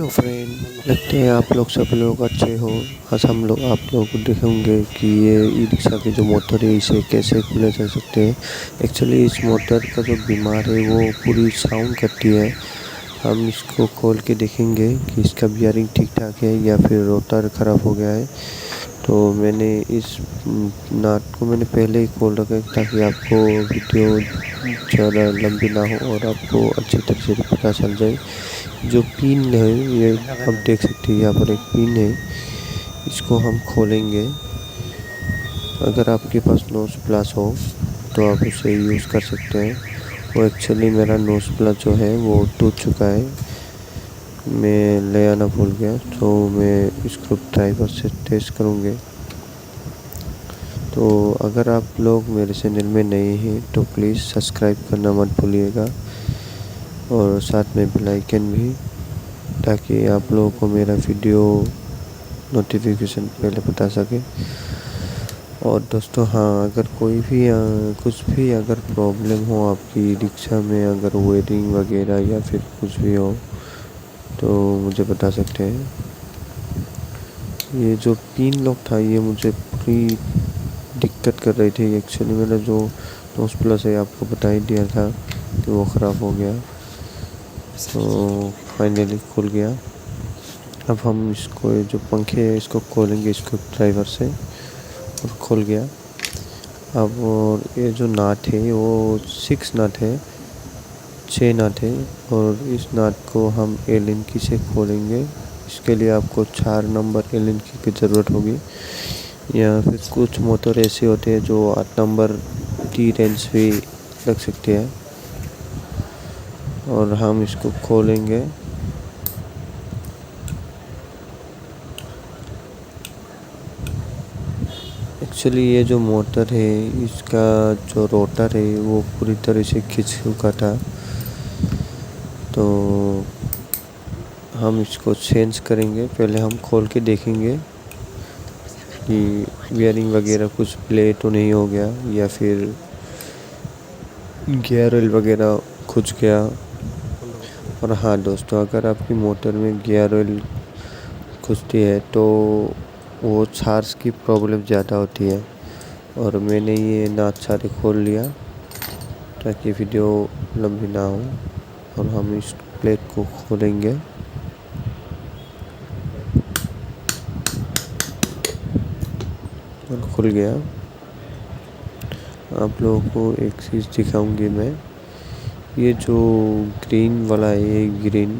Hello friend, लगते हैं आप लोग सब लोग अच्छे हो। आज हम लोग आप लोगों को दिखाएंगे कि ये ई रिक्शा की जो मोटर है इसे कैसे खुले जा सकते हैं। एक्चुअली इस मोटर का जो बीमार है वो पूरी साउंड करती है। हम इसको खोल के देखेंगे कि इसका बियरिंग ठीक ठाक है या फिर रोटर ख़राब हो गया है। तो मैंने इस नाट को मैंने पहले ही खोल रखा है ताकि आपको वीडियो ज़्यादा लंबी ना हो और आपको अच्छी तरह से पता चल जाए। जो पिन है ये आप देख सकते हैं, यहाँ पर एक पिन है, इसको हम खोलेंगे। अगर आपके पास नोज प्लस हो तो आप उसे यूज़ कर सकते हैं। वो एक्चुअली मेरा नोज प्लस जो है वो टूट चुका है, मैं ले आना भूल गया, तो मैं स्क्रू ड्राइवर से टेस्ट करूँगे। तो अगर आप लोग मेरे चैनल में नए हैं तो प्लीज़ सब्सक्राइब करना मत भूलिएगा और साथ में बेल आइकन भी, ताकि आप लोगों को मेरा वीडियो नोटिफिकेशन पहले बता सके। और दोस्तों हाँ, अगर कोई भी कुछ भी अगर प्रॉब्लम हो आपकी रिक्शा में, अगर वायरिंग वगैरह या फिर कुछ भी हो तो मुझे बता सकते हैं। ये जो पिन लॉक था ये मुझे पूरी दिक्कत कर रही थी। एक्चुअली मेरा जो नोज प्लस है आपको बता ही दिया था कि वो ख़राब हो गया, तो फाइनली खुल गया। अब हम इसको जो पंखे है इसको खोलेंगे स्क्रू ड्राइवर से, और खुल गया। अब और ये जो नाट है वो 6 नाट है, 6 नाट है, और इस नाट को हम एलन की से खोलेंगे। इसके लिए आपको 4 नंबर एलन की ज़रूरत होगी, या फिर कुछ मोटर ऐसे होते हैं जो 8 नंबर टी रेंच भी लग सकते हैं। और हम इसको खोलेंगे। एक्चुअली ये जो मोटर है इसका जो रोटर है वो पूरी तरह से खिंच चुका था, तो हम इसको चेंज करेंगे। पहले हम खोल के देखेंगे कि बियरिंग वगैरह कुछ प्ले तो नहीं हो गया, या फिर गियर ऑयल वगैरह खुज गया। और हाँ दोस्तों, अगर आपकी मोटर में गियर ऑयल खुजती है तो वो चार्ज की प्रॉब्लम ज़्यादा होती है। और मैंने ये नाट सारे खोल लिया ताकि वीडियो लंबी ना हो। और हम इस प्लेट को खोलेंगे। और खुल गया। आप लोगों को एक चीज़ दिखाऊंगी मैं। ये जो ग्रीन वाला है, ये ग्रीन,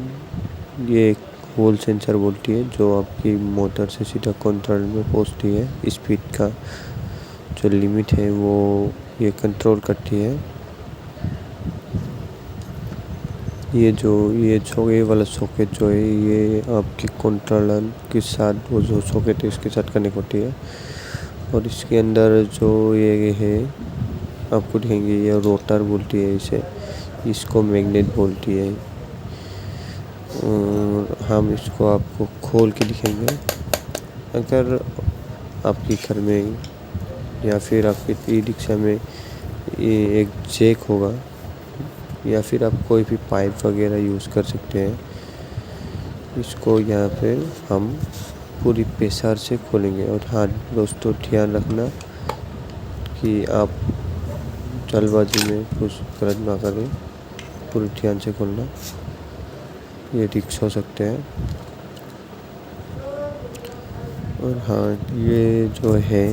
ये एक होल सेंसर बोलती है जो आपकी मोटर से सीधा कंट्रोल में पहुंचती है। स्पीड का जो लिमिट है वो ये कंट्रोल करती है। ये वाला सॉकेट जो है ये आपकी कंट्रोलर के साथ, वो जो सॉकेट है इसके साथ कनेक्ट होती है। और इसके अंदर जो ये है आपको दिखेंगे, ये रोटर बोलती है इसे, इसको मैग्नेट बोलती है। और हम इसको आपको खोल के दिखेंगे। अगर आपके घर में या फिर आपके ई रिक्शा में ये एक जैक होगा, या फिर आप कोई भी पाइप वगैरह यूज़ कर सकते हैं। इसको यहाँ पे हम पूरी प्रेशर से खोलेंगे। और हाँ दोस्तों, ध्यान रखना कि आप जल्दबाजी में कुछ गलत ना करें, पूरी ध्यान से खोलना, ये रिस्क हो सकते हैं। और हाँ, ये जो है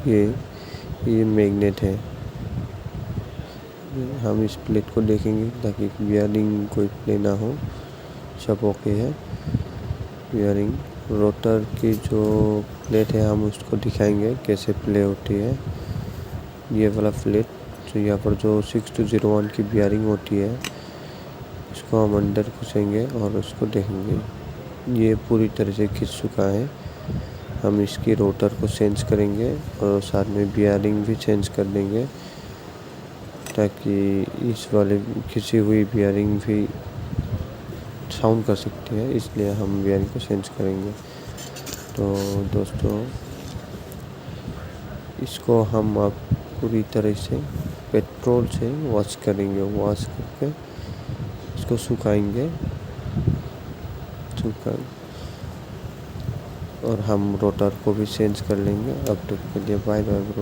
ये मैग्नेट है। हम इस प्लेट को देखेंगे ताकि बियरिंग कोई प्ले ना हो, सब ओके है। बियरिंग रोटर की जो प्लेट है हम उसको दिखाएंगे कैसे प्ले होती है। ये वाला प्लेट जो यहाँ पर जो 6201 की बियरिंग होती है, इसको हम अंदर घुसेंगे और उसको देखेंगे। ये पूरी तरह से खिंच चुका है। हम इसकी रोटर को चेंज करेंगे और साथ में बियरिंग भी चेंज कर देंगे, ताकि इस वाले खिंची हुई बियरिंग भी साउंड कर सकती है, इसलिए हम बियरिंग को चेंज करेंगे। तो दोस्तों, इसको हम अब पूरी तरह से पेट्रोल से वॉश करेंगे। वॉश करके इसको सुखाएंगे चुका और हम रोटर को भी चेंज कर लेंगे। अब तक के लिए बाय बाय ब्रो।